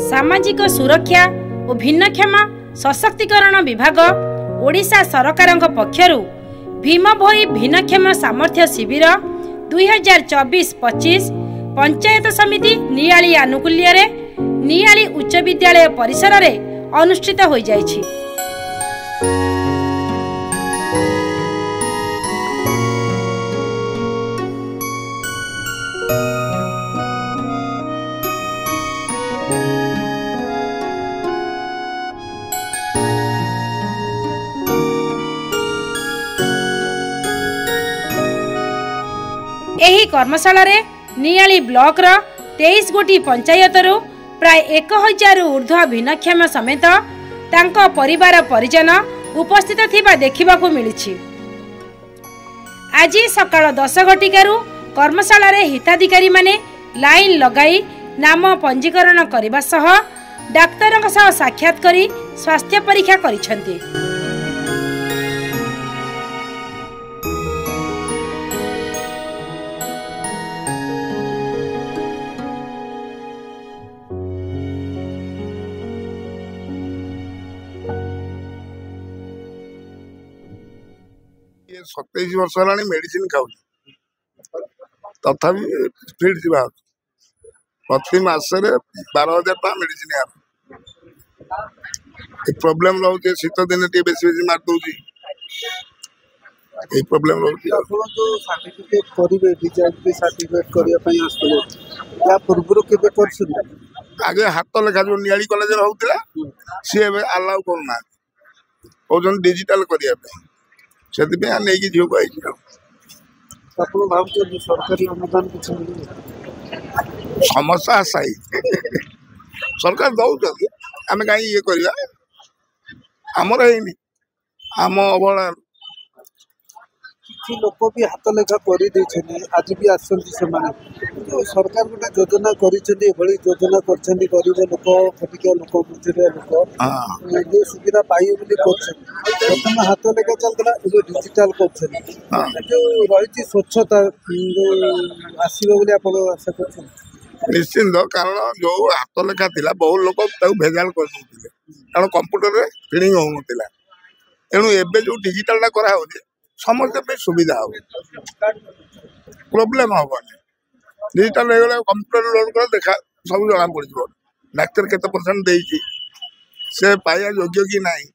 सामाजिक सुरक्षा और भिन्नक्षम सशक्तिकरण विभाग ओडिशा सरकारक पक्षरु भीम भोई भिन्नक्षम सामर्थ्य शिविर 2024-25 पंचायत समिति नियाली आनुकूल्य रे नियाली उच्च विद्यालय परिसर रे अनुष्ठित हो जाइछि। एही कर्मशाला रे नियाली ब्लॉक रो 23 गोटी पंचायत रो प्राय 1000 ऊर्ध्व भिन्नक्षम समेत तांको परिवार परिजन उपस्थित थिबा देखिबा को मिलिछि। आज सकाळ 10 घटिकारु कर्मशाला रे हिताधिकारी माने लाइन लगाई नाम पंजीकरण करबा सह डाक्तरक सह साक्षात करी स्वास्थ्य परीक्षा करिसंती। ये 27 वर्ष है मेडिसिन खाऊ तथापि स्पीड थी प्रति मसरे 12,000 टाँग मेडिसिन प्रोब्लेम रोचे शीत दिन बेस बेस मार दौर प्रोब्लेम रोचे आगे हाथ लेखा जो नियाली कॉलेज होता सी अलाउ करना कहते डिजिटाल करने से नहीं झील को समस्या आशाई सरकार दौरान आम कहीं ये करवा आमर है आम अवहेला लोक भी हाथ लेखा कर आज भी आसती सरकार गोटे योजना कर योजना कर गरीब लोक खटिया लोक मजूरिया लोक जो सुविधा पाइबे प्रथम हाथ लेखा चलता डिजिटाल कर जो रही स्वच्छता जो आसो आशा कर निश्चिंत कारण जो हाथ लेखा थी बहुत लोग भेजाल कर कारण कंप्यूटर प्रिंटिंग हो तेणु एवं जो डिजिटाल करा समस्त सुविधा हो प्रोब्लेम हेनी डिजिटाल कंप्यूटर लोड कर देखा सब जना पड़ डाक्तर केते परसेंट देइछि से पाया योग्य कि नहीं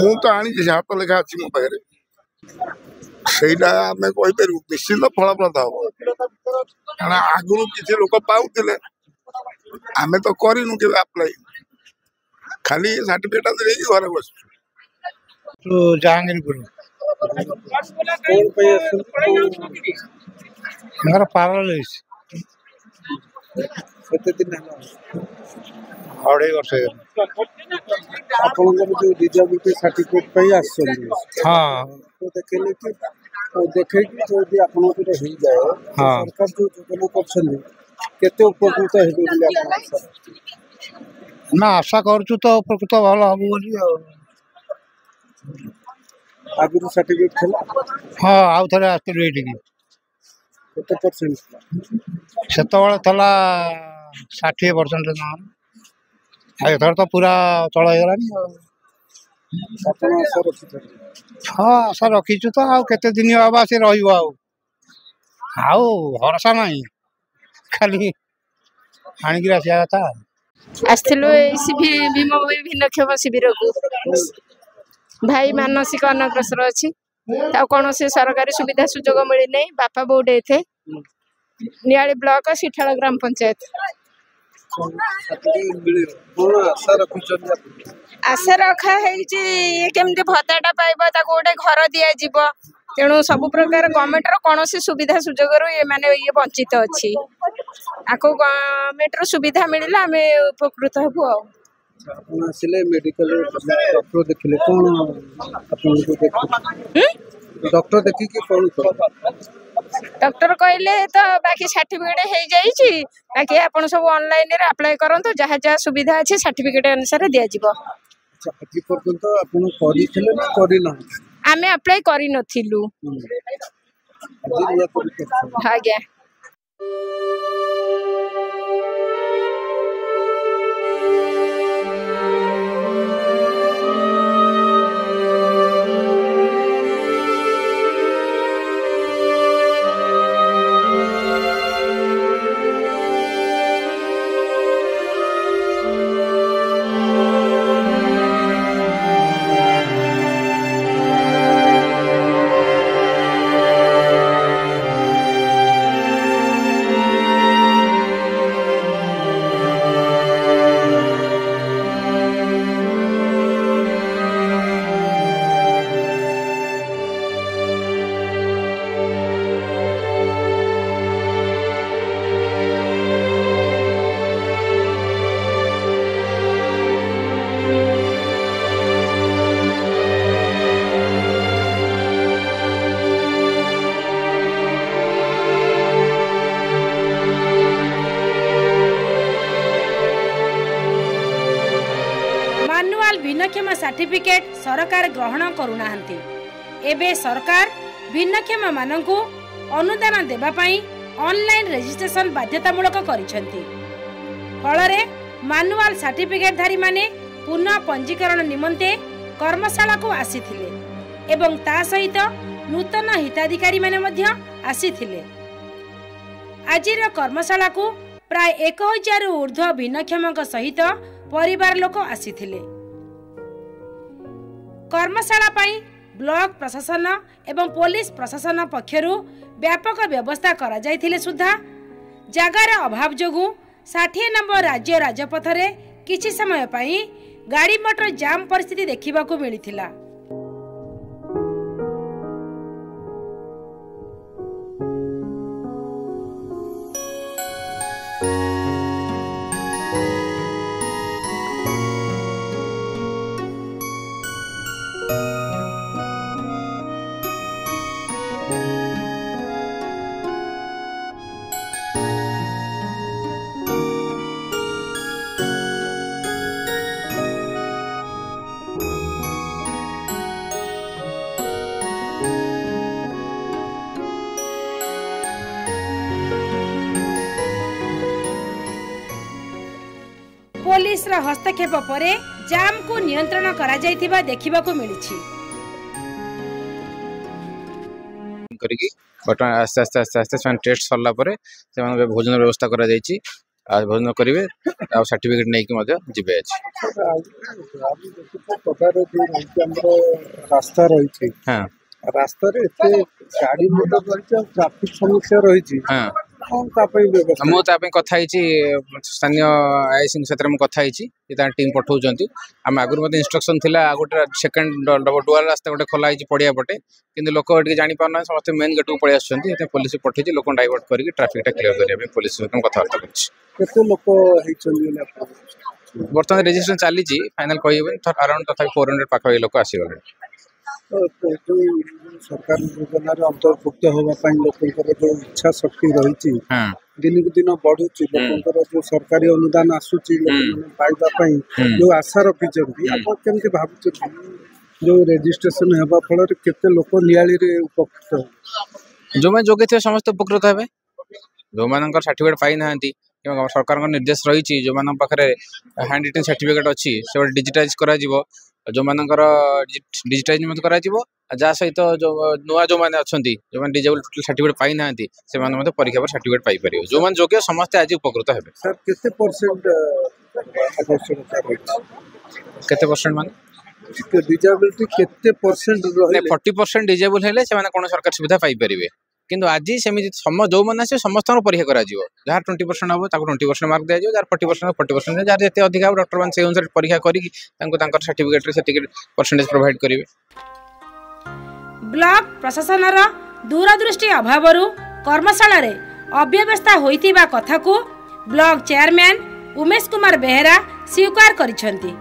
मु तो आनी हाथ लेखा अच्छी मो पाखे सहीटा आम कहीपर निश्चिंत फलप्रद हम कारण आगु किसी लोक पाऊले आम तो करूँ के अप्लाई खाली सर्टिफिकेट दे घर बस जहांगीरपुर हमारा पैरालाइज 2.5 वर्ष जो डिजेबिलिटी सर्टिफिकेट हाँ देखे कि देखे जो हो जाए सरकार जो योजना करते उपकृत ना आशा करूँ तो उपकृत भल हम बोली आगुरी सर्टिफिकेट थला हाँ आउ थे आसती केते परसेंट से 60% ना एथर तो पूरा चल हाँ आशा रखीचु तो आउ केते दिन बाबा से भरोसा ना खाली आणिक आसा था आसलु भीम भोई भिन्नक्षम शिविर को भाई मानसिक अनग्रसर अच्छी कौन से सरकारी सुविधा सुजोग मिली नहीं बापा बो डेथ नियाली ब्लॉक सिठाल ग्राम पंचायत आशा रखा है केमती भत्ताटा पाइब गोटे घर दि तेणु सब प्रकार गवर्नमेंट कौन सुविधा सुजोग ये माने ये वंचित अच्छी आपको गवर्नमेंट सुविधा मिले आम उपकृत हबू आ मेडिकल डॉक्टर देखिले कौन डॉक्टर देखी कौन डॉक्टर कहले तो बाकी सर्टिफिकेट हो जाइए बाकी आपन सब ऑनलाइन रे अप्लाई करंतु जहाँ जहाँ सुविधा अच्छे सर्टिफिकेट अनुसार दिया जिवो। आज पर्यंत आपन करिथिले ना करिना आमे अप्लाई करि नथिलु आज्ञा। सर्टिफिकेट सरकार ग्रहण करूनाहांती। एबे सरकार भिन्नक्षम मानकु अनुदान देबा पई ऑनलाइन रजिस्ट्रेशन बाध्यतामूलक करिसेंती। फलरे मैनुअल सर्टिफिकेट धारी माने पुनः पंजीकरण निमंते कर्मशाला को आसीथिले एवं ता सहित नूतन हिताधिकारी माने मध्य आसीथिले। आजिर कर्मशाला को प्राय 1000 ऊर्ध्व भिन्नक्षम सहित परिवार लोक आसीथिले। कर्मशाला पई ब्लॉक प्रशासन एवं पुलिस प्रशासन पक्षरु व्यापक व्यवस्था करा जायथिले सुधा जगार अभाव जोगु 60 नंबर राज्य राजपथ रे किछि समय पई गाड़ी मोटर जाम परिस्थिति देखिबा को मिलिथिला। पुलिस रा हस्तक्षेप परे जाम को नियंत्रण करा जायथिबा देखिबा को मिलिछि। करिकी बर्तमान आस्ते आस्ते आस्ते आस्ते से टेस्ट सरला परे से भोजन व्यवस्था करा जायछि। आज भोजन करिवे आ सर्टिफिकेट नै कि मध्य जिबे अछि। रास्ता रही हां रास्ता रे एते गाड़ी मोटर रही ट्रैफिक समस्या रही हां व्यवस्था कथा स्थानीय आईसी क्षेत्र में कथा टीम पठाउछंती। आम आगुर मते इंस्ट्रक्शन थिला गोटे सेकंड डुआल रास्ता गोटे खोला है पड़िया पटे किंतु लोक एटी जानि पारना समस्त मेन गेट को पळि आछंती। एते पुलिस पठेछि लोक डाइवर्ट करिक ट्रैफिक टा क्लियर करिया पुलिस कथबार्ता करछि। केते लोक बर्तमान रजिस्ट्रेशन चली फाइनल कहबे अराउंड तथा 400 पाख लोक आसी गले। सरकार योजना अंतर्भुक्त होगा लोक जो इच्छा शक्ति रही दिन को दिन बढ़ुची लोक जो सरकारी अनुदान आसूची पाइबापी जो आशा रखिंट आप केमती भावुँ जो रेजिस्ट्रेशन होगा फल केते लोक नियाली रे उपकृत जो मैं जोगे थे समस्त उपकृत हे जो मान सर्टिफिकेट पाई ना सरकार निर्देश रही जो मान पाखे हैंड रिटन सर्टिफिकेट अच्छी से डिजिटाइज करा जो मानकर डिजिटाइज करा जहाँ सहित जो नुआ जो मैंने अच्छा जो मैंने डिजेबल सर्टिफिकेट पाई ना से परीक्षा पर सर्टिफिकेट पाई पारे जो मैंने योग्य समस्ते आज उपकृत हे। सर केते परसेंट माने डिजेबिलिटी केते परसेंट 40% डिजेबल हेले से माने कोन सरकार सुविधा पाई परिवे किंतु आज सेमि जो मैंने आसे समस्त परीक्षा करा जहाँ 20% हम 20% मार्क दिया जहाँ 40% 40% जहाँ जिते अधिक डॉक्टर मान से अनुसार परीक्षा करके सर्टिफिकेट रे परसेंटेज प्रोवाइड करेंगे। ब्लॉक प्रशासन दूरदृष्टि अभाव कर्मशाला रे अव्यवस्था होइतिबा कथा को ब्लॉक चेयरमैन उमेश कुमार बेहेरा स्वीकार करिसेंती।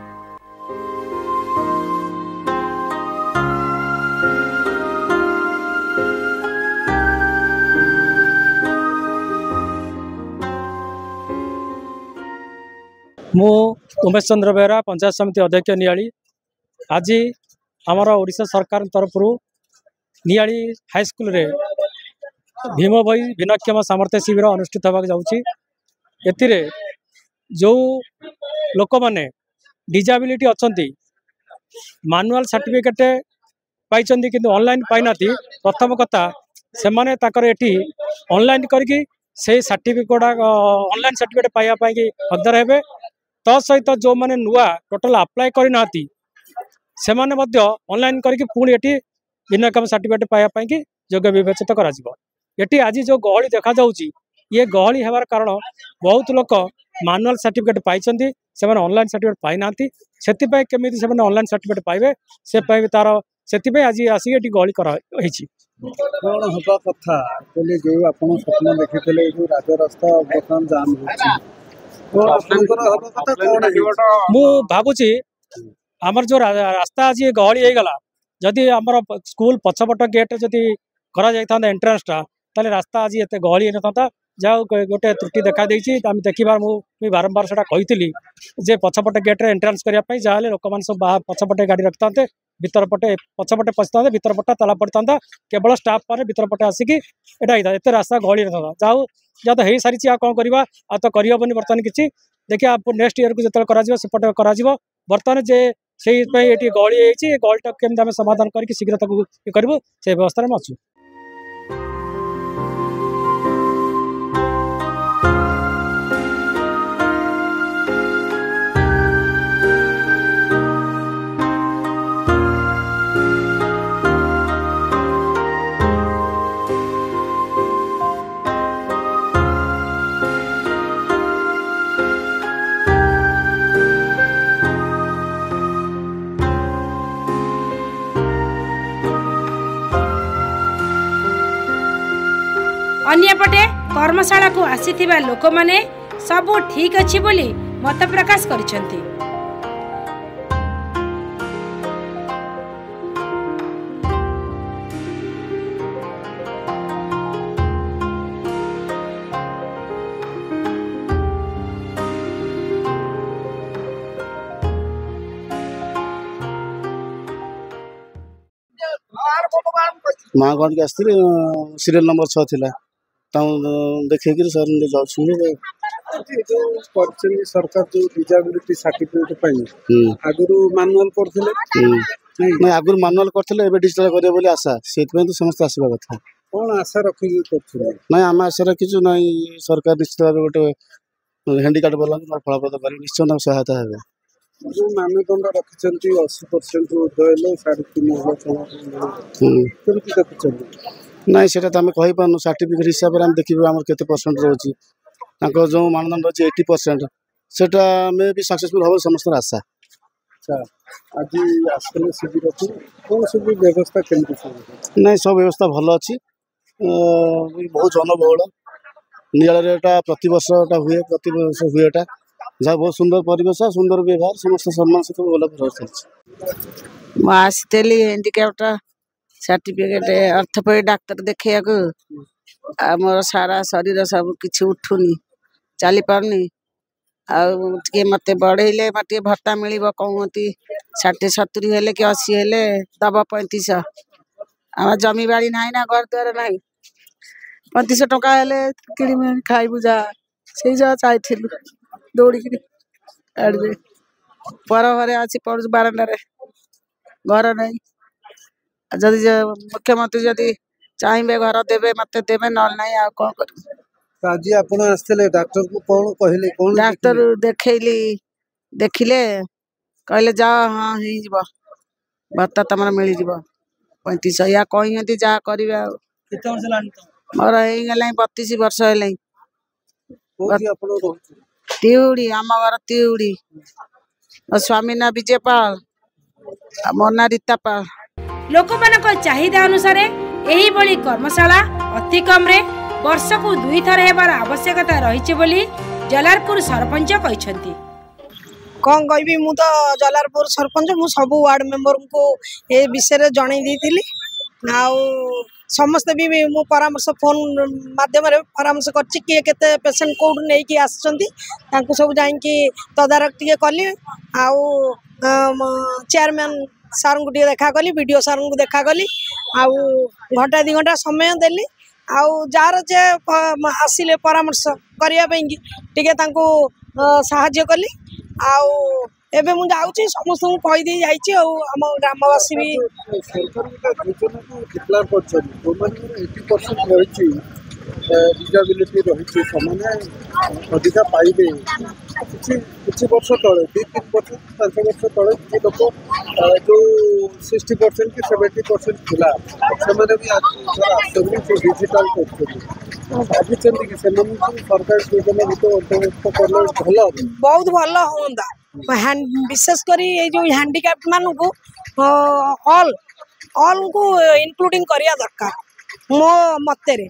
मु उमेश चंद्र बेहरा पंचायत समिति अध्यक्ष नियाली आज आमर ओडिशा सरकार तरफ नियाली हाईस्कल रे भीम भई भिन्नक्षम सामर्थ्य शिविर अनुष्ठित होगा जाऊँगी। जो लोक मैंने डिजाबिलिटी अच्छा मैनुअल सर्टिफिकेट पाई कि ऑनलाइन पाई ना प्रथम कथा से माने ऑनलाइन करके से सर्टिफिकेट ऑनलाइन सर्टिफिकेट पाइबापी हकदार हेबे सहित जो मैंने नुआ टोटाल अप्लाई करना से ऑनलाइन करके पुणी ये भिन्नक्षम सर्टिफिकेट पाइबापी योग्य विवेचित करा ये आज जो गहली देखा जाउची ये गहली हेबार कारण बहुत लोक मैनुअल सर्टिफिकेट पाई से ऑनलाइन सर्टिफिकेट पाई ना से केमी से ऑनलाइन सर्टिफिकेट पाइबे से तार से आज आसिक ये गहली करा कौन हवा कथा जो आप स्वप्न देखी जो राजरास्ता बर्तमान जाम मु भावुची आमर जो रास्ता आज गहली हो गला जदि आमर स्कूल पछपट गेट जदि करा जाइथा एंट्रांस टा ताले रास्ता आज एते गहली न था ଯାଉ गोटे त्रुटि देखा देखा मुझे बारंबार से कही जे पछपटे गेट्रे एंट्रांस करने जहाँ लोक मैंने सब पछपटे गाड़ी रखी था भीतर पटे पछपटे पशि था भीतर पटा ताला पड़ता केवल स्टाफ मैंने भीतर पटे आसिक यहाँ होता एत रास्ता गहली रहा जाऊ जहाँ तो हो सारी कौन करवा आ तो करहबनी बर्तमान किसी देखिए नेक्स्ट ईयर को जो करपटे बर्तमान जे से गहली है गहलीटा केमी आम समाधान करके शीघ्र तक करूँ से व्यवस्था में अच्छु। अन्यपटे कर्मशाला को आसीथिबा लोक माने सबु ठीक अछि बोली मत प्रकाश करिसेंती। महागढ़ के आसती सीरियल नंबर 6 थिला देखे सरकार जो डिजाबिलिटी सर्टिफिकेट आगुरी मानुआल करते आगुरी मानुआल करते डिजिटाल करेंगे बोली आशा से तो समस्त आसवा कथा कौन आशा रखिक ना आम आशा रखीचु ना सरकार निश्चित भाव गोटे हैंडिकार्ड वाला फलप्रद कर निश्चय सहायता है जो मानदंड रखिंट 80% उर्ध्व 3.5 ना से कही पार्न सर्टिफिकेट हिसाब से देखिए आम के परसेंट रोचे जो मानदंड अच्छे 80% से मे भी सक्सेसफुल हम समस्त आशा। अच्छा आज आसने शिविर कौन सब व्यवस्था केमती ना सब व्यवस्था भल अच्छी बहुत जनबहुल निराला प्रत वर्ष हुए प्रत वर्ष हुए जहाँ बहुत सुंदर परिवेश सुंदर व्यवहार समस्त सम्मान सहित भल चलती आसली हैंडिक्याप्ट सर्टिफिकेट अर्थोपेडिक डाक्तर देखा मोर सारा शरीर सब किसी उठुनी चली पारनी आगे मत बढ़ेले मत भत्ता मिल कहती 60-70 हेले कि 80 हेले दब 3500 आम जमी बाड़ी ना ना घर द्वार ना 3500 टका हेले किणी खाइबू जा से जा चाहिए दौड़िक पर घरे अच्छी पड़ू बारंडारे घर नहीं जदि मुख्यमंत्री जदि चाहिए घर देवे मत देवे ना आ कौन कर आज आप डॉक्टर को कौन कहले कौन डॉक्टर देखली देखिले कहले जा हाँ हो भत्ता तुम मिल जा 3500 या कहते जहाँ करेंगे मोर हो 32 वर्ष है तिउड़ी आम घर तिउड़ी स्वामी ना विजय पाल मो ना रीता पाल लोकमानक चाहिदा अनुसार एही बड़ी कर्मशाला अति कम रे वर्ष को 2 थर हेबार आवश्यकता रही बोली जलारपुर सरपंच कहछंती। कौन कहबी मु तो जलारपुर सरपंच मु सब वार्ड मेंबर को ए विषय जन दी समस्ते भी मु परामर्श फोन माध्यम परामर्श कर पेसेंट कौट नहीं आसुँच सब जाकि तदारख टे कली आउ चेयरमैन सार को देखा कली वीडियो सार को देखा कली आउ घंटा 2 घंटा समय देली आउ जार जे आसिले परामर्श करने टे साहाय्य कली आउ एबे मु जाउची समस्त को कहि दी जाइची आ हम ग्रामवासी भी डिक्लेयर करछन तो माने 80% रहिची डिसेबिलिटी रहिची समान अधिका पाइबे किछि वर्ष तळे 2-3 वर्ष 5 वर्ष तळे जे लोक जो 60% की 70% थिला समान भी आज डिजिटल करछन अभी चंदी कि समान सरकार योजना तो अंतर्भुक्त करले भलो बहुत भलो होंदा विशेषकर ये जो हैंडिकैप मान को ऑल को इंक्लूडिंग करिया दरकार मो मतेरे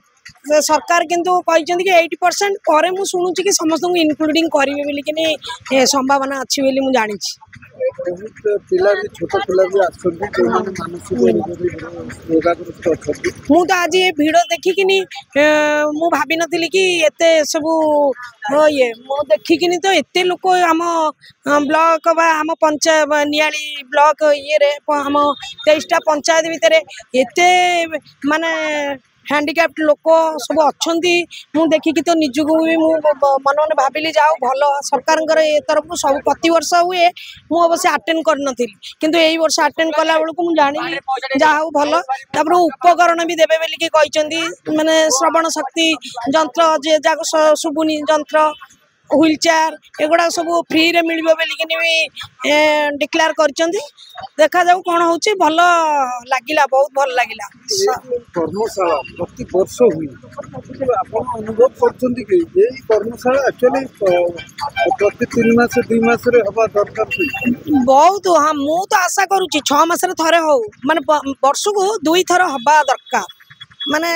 सरकार किंतु कहते कि 80% पर मु शुणुची कि समस्त को इंक्लूडिंग करेंगे बोली कि संभावना अच्छी बोली मु जानी ବହୁତ ପିଲା ବି ଛୋଟ ପିଲା ବି ଆସୁଛନ୍ତି ଯେଉଁମାନେ ମାନସିକ ରୋଗାଗ୍ରସ୍ତ ଅଛନ୍ତି। ମୁଁ ତ ଆଜି ଏ ଭିଡ଼ ଦେଖିକିନି ମୁଁ ଭାବିନଥିଲି କି ଏତେ ସବୁ ଇଏ ମୁଁ ଦେଖିକିନି ତ ଏତେ ଲୋକ ଆମ ବ୍ଲକ ବା ଆମ ନିଆଳି ବ୍ଲକ ଇଏରେ ଆମ 23ଟା ପଞ୍ଚାୟତ ଭିତରେ ଏତେ ମାନେ ହ୍ୟାଣ୍ଡିକ୍ୟାପ୍ଟ ଲୋକ ସବୁ ଅଛନ୍ତି। ମୁଁ ଦେଖିକି ତ ନିଜକୁ ବି ମୁଁ ମନେ ମନେ ଭାବିଲି ଯାଉ ଭଲ ସରକାରଙ୍କର ଏ ତରଫରୁ ସବୁ ପ୍ରତିବର୍ଷ ହୁଏ। ମୁଁ ଅବଶ୍ୟ ଆଟେଣ୍ଡ କରିନଥିଲି କିନ୍ତୁ ଏଇ ବର୍ଷ ଆଟେଣ୍ଡ କଲା ବେଳକୁ ମୁଁ ଜାଣିଲି ଯାହା ହଉ ଭଲ। ତାପରେ ଉପକରଣ ବି ଦେବେ ବୋଲିକି କହିଛନ୍ତି ମାନେ ଶ୍ରବଣ ଶକ୍ତି ଯନ୍ତ୍ର ଯେ ଯାକ ଶୁଭୁନି ଯନ୍ତ୍ର হুইল চেয়ার এগুড়া সবু ফ্রিরে মিলবে বলিকিনি বি ডিক্লেয়ার করছেন। দেখাযাও কোণ হচ্ছে ভাল লাগিলা বহুত ভাল লাগিলা। কর্মশালা প্রতি বর্ষ হুଏ ଆପଣ ଅନୁଭବ କରୁଛନ୍ତି କି ଏଇ କର୍ମଶାଳା ଆକ୍ଚୁଆଲି ପ୍ରତି 3 ମାସ 2 ମାସରେ ହବା ଦରକାର? ବହୁତ ହଁ ମୁଁ ତ ଆଶା କରୁଛି 6 ମାସରେ ଥରେ ହଉ ମାନେ ବର୍ଷକୁ 2 ଥର ହବା ଦରକାର। ମାନେ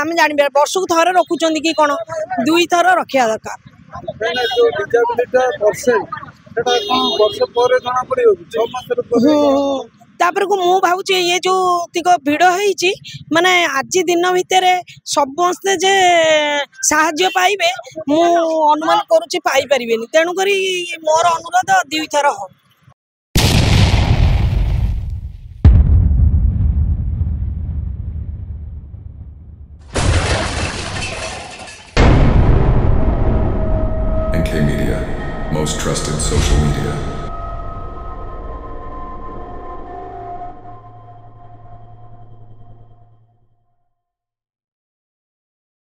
ଆମେ ଜାଣିବା ବର୍ଷକୁ ଥରେ ରଖୁଛନ୍ତି କି କ'ଣ 2 ଥର ରଖିବା ଦରକାର। ଯୋଉ ଡିଜାବିଲିଟି ପରସେଣ୍ଟ ସେଟା କ'ଣ ବର୍ଷ ପରେ ଜଣା ପଡ଼ିବ 6 ମାସରେ? ତାପରେ ମୁଁ ଭାବୁଛି ଇଏ ଯୋଉତିକ ଭିଡ଼ ହେଇଛି ମାନେ ଆଜି ଦିନ ଭିତରେ ସମସ୍ତେ ଯେ ସାହାଯ୍ୟ ପାଇବେ ମୁଁ ଅନୁମାନ କରୁଛି ପାଇପାରିବେନି। ତେଣୁକରି ମୋର ଅନୁରୋଧ 2 ଥର ହଉ। NK Media, most trusted social media.